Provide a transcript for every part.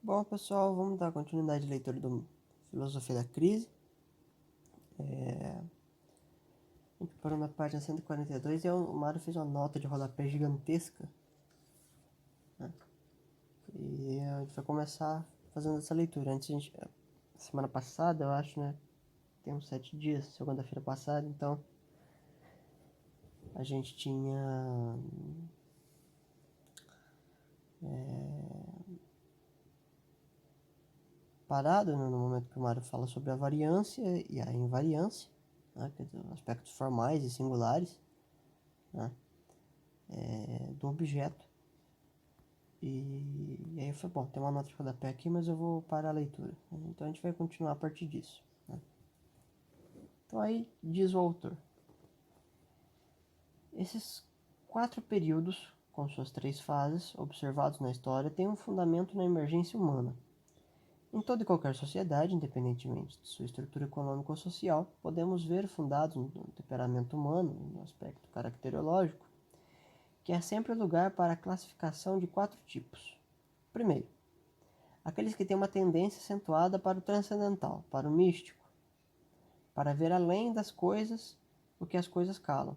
Bom, pessoal, vamos dar continuidade à leitura do Filosofia da Crise. A gente parou na página 142 e o Mário fez uma nota de rodapé gigantesca, né? E a gente vai começar fazendo essa leitura. Semana passada, eu acho, né? Tem uns 7 dias, segunda-feira passada, então a gente tinha parado, né, no momento que o Mário fala sobre a variância e a invariância, né, quer dizer, aspectos formais e singulares, né, do objeto. E aí eu falei, bom, tem uma nota de rodapé aqui, mas eu vou parar a leitura. Então a gente vai continuar a partir disso, né? Então aí diz o autor: esses 4 períodos, com suas 3 fases, observados na história, têm um fundamento na emergência humana. Em toda e qualquer sociedade, independentemente de sua estrutura econômica ou social, podemos ver fundados no temperamento humano, no aspecto caracterológico, que há sempre lugar para a classificação de 4 tipos. Primeiro, aqueles que têm uma tendência acentuada para o transcendental, para o místico, para ver além das coisas o que as coisas calam,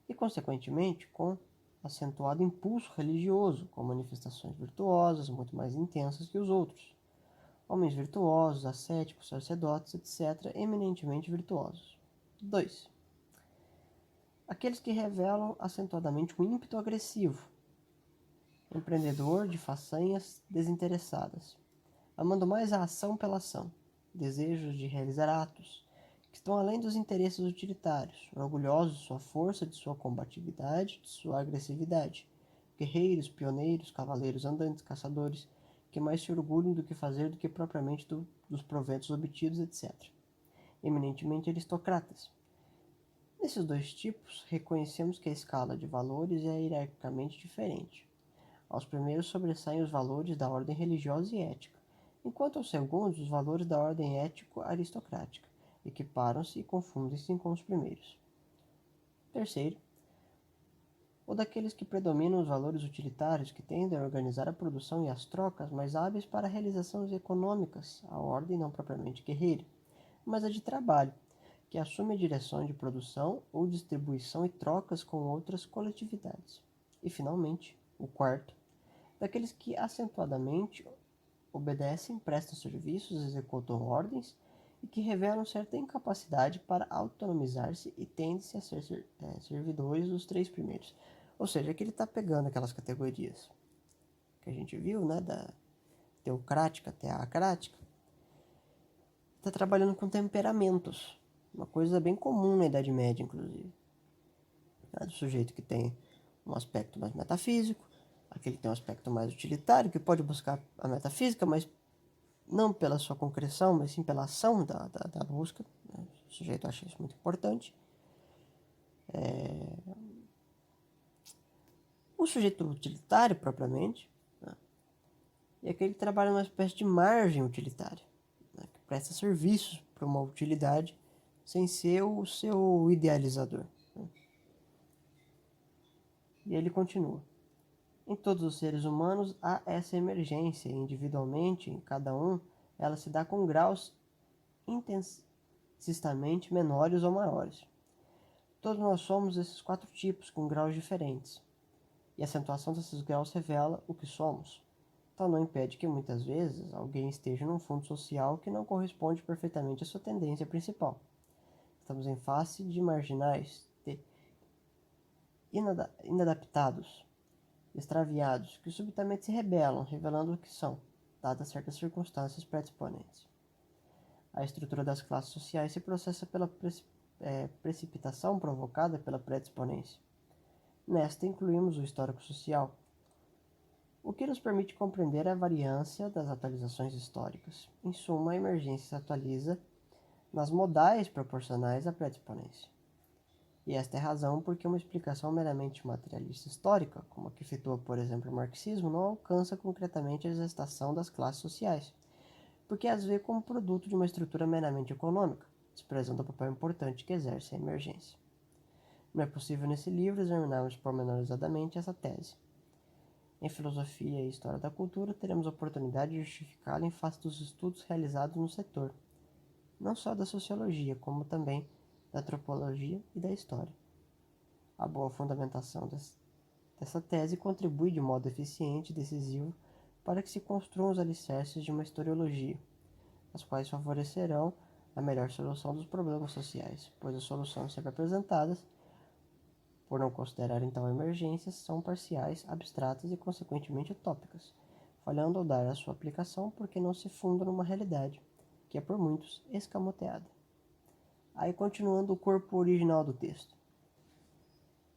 e, consequentemente, com acentuado impulso religioso, com manifestações virtuosas muito mais intensas que os outros. Homens virtuosos, ascéticos, sacerdotes, etc., eminentemente virtuosos. 2. Aqueles que revelam acentuadamente um ímpeto agressivo, empreendedor de façanhas desinteressadas, amando mais a ação pela ação, desejos de realizar atos que estão além dos interesses utilitários, orgulhosos de sua força, de sua combatividade, de sua agressividade, guerreiros, pioneiros, cavaleiros andantes, caçadores, que mais se orgulham do que fazer do que propriamente dos proventos obtidos, etc. Eminentemente aristocratas. Nesses 2 tipos, reconhecemos que a escala de valores é hierarquicamente diferente. Aos primeiros sobressaem os valores da ordem religiosa e ética, enquanto aos segundos os valores da ordem ético-aristocrática equiparam-se e confundem-se com os primeiros. Terceiro, o daqueles que predominam os valores utilitários, que tendem a organizar a produção e as trocas, mais hábeis para realizações econômicas, a ordem não propriamente guerreira, mas a de trabalho, que assume a direção de produção ou distribuição e trocas com outras coletividades. E, finalmente, o quarto, daqueles que acentuadamente obedecem, prestam serviços, executam ordens e que revelam certa incapacidade para autonomizar-se e tendem-se a ser servidores dos 3 primeiros. Ou seja, que ele está pegando aquelas categorias que a gente viu, né, da teocrática até a acrática, está trabalhando com temperamentos, uma coisa bem comum na Idade Média, inclusive. Do sujeito que tem um aspecto mais metafísico, aquele que tem um aspecto mais utilitário, que pode buscar a metafísica, mas não pela sua concreção, mas sim pela ação da busca. O sujeito acha isso muito importante. O sujeito utilitário, propriamente, né, é aquele que trabalha numa espécie de margem utilitária, né, que presta serviços para uma utilidade sem ser o seu idealizador. Né. E ele continua. Em todos os seres humanos há essa emergência, e individualmente, em cada um, ela se dá com graus intensamente menores ou maiores. Todos nós somos esses 4 tipos, com graus diferentes, e a acentuação desses graus revela o que somos. Tal não impede que, muitas vezes, alguém esteja num fundo social que não corresponde perfeitamente à sua tendência principal. Estamos em face de marginais, de inadaptados, extraviados, que subitamente se rebelam, revelando o que são, dadas certas circunstâncias predisponentes. A estrutura das classes sociais se processa pela precipitação provocada pela predisponência. Nesta incluímos o histórico social, o que nos permite compreender a variância das atualizações históricas. Em suma, a emergência se atualiza nas modais proporcionais à predisponência. E esta é a razão porque uma explicação meramente materialista histórica, como a que efetua, por exemplo, o marxismo, não alcança concretamente a gestação das classes sociais, porque as vê como produto de uma estrutura meramente econômica, desprezando o papel importante que exerce a emergência. Não é possível nesse livro examinarmos pormenorizadamente essa tese. Em filosofia e história da cultura, teremos a oportunidade de justificá-la em face dos estudos realizados no setor, não só da sociologia, como também da antropologia e da história. A boa fundamentação dessa tese contribui de modo eficiente e decisivo para que se construam os alicerces de uma historiologia, as quais favorecerão a melhor solução dos problemas sociais, pois as soluções sempre apresentadas, por não considerarem tal emergências, são parciais, abstratas e consequentemente utópicas, falhando ao dar a sua aplicação porque não se fundam numa realidade, que é por muitos escamoteada. Aí continuando o corpo original do texto.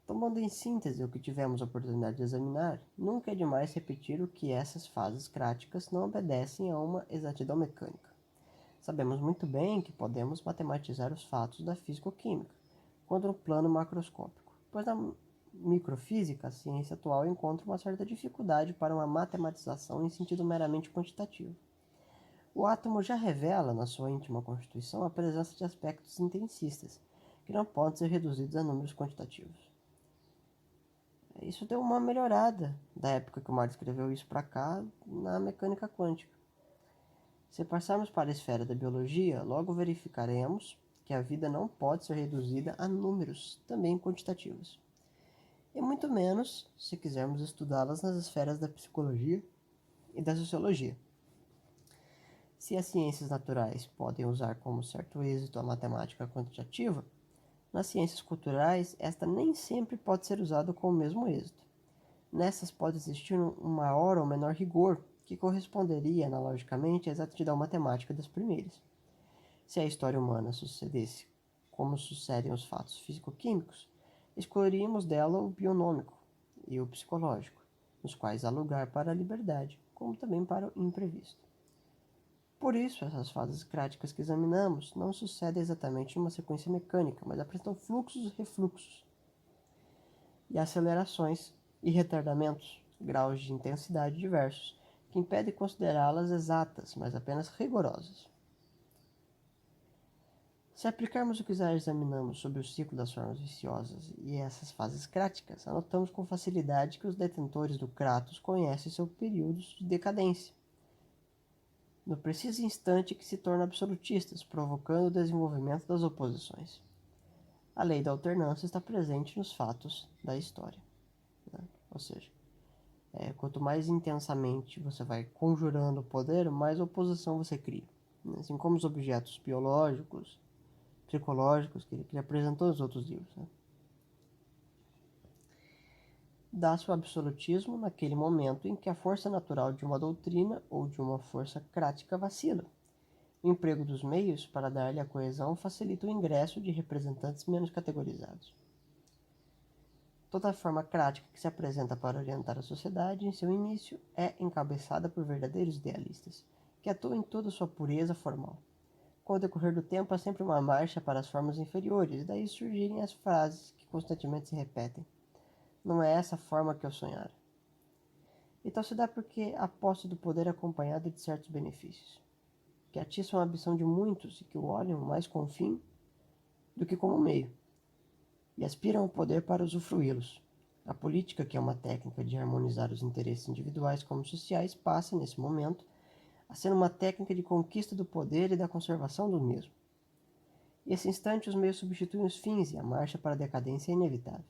Tomando em síntese o que tivemos a oportunidade de examinar, nunca é demais repetir o que essas fases cráticas não obedecem a uma exatidão mecânica. Sabemos muito bem que podemos matematizar os fatos da físico-química, quando no plano macroscópico, pois na microfísica a ciência atual encontra uma certa dificuldade para uma matematização em sentido meramente quantitativo. O átomo já revela, na sua íntima constituição, a presença de aspectos intensistas, que não podem ser reduzidos a números quantitativos. Isso deu uma melhorada da época que o Mar escreveu isso para cá na mecânica quântica. Se passarmos para a esfera da biologia, logo verificaremos que a vida não pode ser reduzida a números também quantitativos. E muito menos se quisermos estudá-las nas esferas da psicologia e da sociologia. Se as ciências naturais podem usar como certo êxito a matemática quantitativa, nas ciências culturais esta nem sempre pode ser usada com o mesmo êxito. Nessas pode existir um maior ou menor rigor, que corresponderia analogicamente à exatidão matemática das primeiras. Se a história humana sucedesse como sucedem os fatos físico-químicos, excluiríamos dela o bionômico e o psicológico, nos quais há lugar para a liberdade, como também para o imprevisto. Por isso, essas fases cráticas que examinamos não sucedem exatamente numa sequência mecânica, mas apresentam fluxos e refluxos, e acelerações e retardamentos, graus de intensidade diversos, que impedem considerá-las exatas, mas apenas rigorosas. Se aplicarmos o que já examinamos sobre o ciclo das formas viciosas e essas fases cráticas, anotamos com facilidade que os detentores do Kratos conhecem seus períodos de decadência, no preciso instante que se tornam absolutistas, provocando o desenvolvimento das oposições. A lei da alternância está presente nos fatos da história. Ou seja, quanto mais intensamente você vai conjurando o poder, mais oposição você cria. Assim como os objetos biológicos, psicológicos que ele apresentou nos outros livros. Dá-se o absolutismo naquele momento em que a força natural de uma doutrina ou de uma força crática vacila. O emprego dos meios para dar-lhe a coesão facilita o ingresso de representantes menos categorizados. Toda a forma crática que se apresenta para orientar a sociedade, em seu início, é encabeçada por verdadeiros idealistas, que atuam em toda sua pureza formal. Com o decorrer do tempo, há sempre uma marcha para as formas inferiores, e daí surgirem as frases que constantemente se repetem. Não é essa forma que eu sonhara. E tal se dá porque a posse do poder é acompanhada de certos benefícios, que atiçam a ambição de muitos e que o olham mais como fim do que como meio, e aspiram ao poder para usufruí-los. A política, que é uma técnica de harmonizar os interesses individuais como sociais, passa, nesse momento, a ser uma técnica de conquista do poder e da conservação do mesmo. Nesse instante, os meios substituem os fins e a marcha para a decadência é inevitável.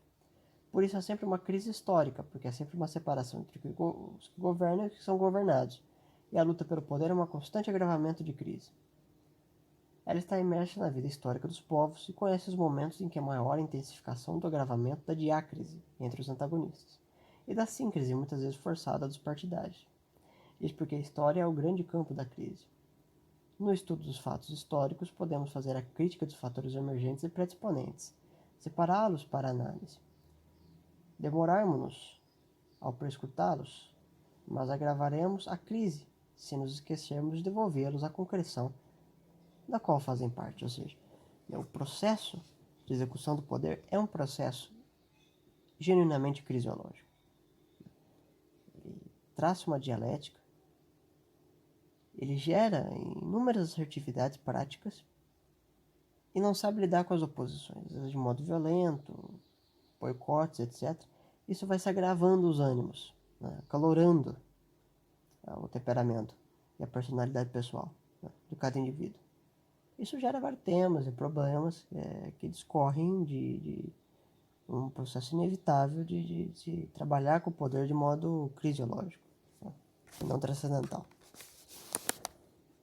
Por isso há sempre uma crise histórica, porque há sempre uma separação entre os que governam e os que são governados, e a luta pelo poder é um constante agravamento de crise. Ela está imersa na vida histórica dos povos e conhece os momentos em que há maior intensificação do agravamento da diácrise entre os antagonistas, e da síncrese muitas vezes forçada dos partidários. Isso porque a história é o grande campo da crise. No estudo dos fatos históricos, podemos fazer a crítica dos fatores emergentes e predisponentes, separá-los para análise. Demorarmos-nos ao prescrutá-los, mas agravaremos a crise se nos esquecermos de devolvê-los à concreção da qual fazem parte. Ou seja, o processo de execução do poder é um processo genuinamente crisiológico. Ele traça uma dialética, ele gera inúmeras assertividades práticas e não sabe lidar com as oposições, de modo violento, boicotes, etc. Isso vai se agravando os ânimos, né, acalorando o temperamento e a personalidade pessoal, né, de cada indivíduo. Isso gera vários temas e problemas que discorrem de um processo inevitável de se trabalhar com o poder de modo crisiológico, né, e não transcendental.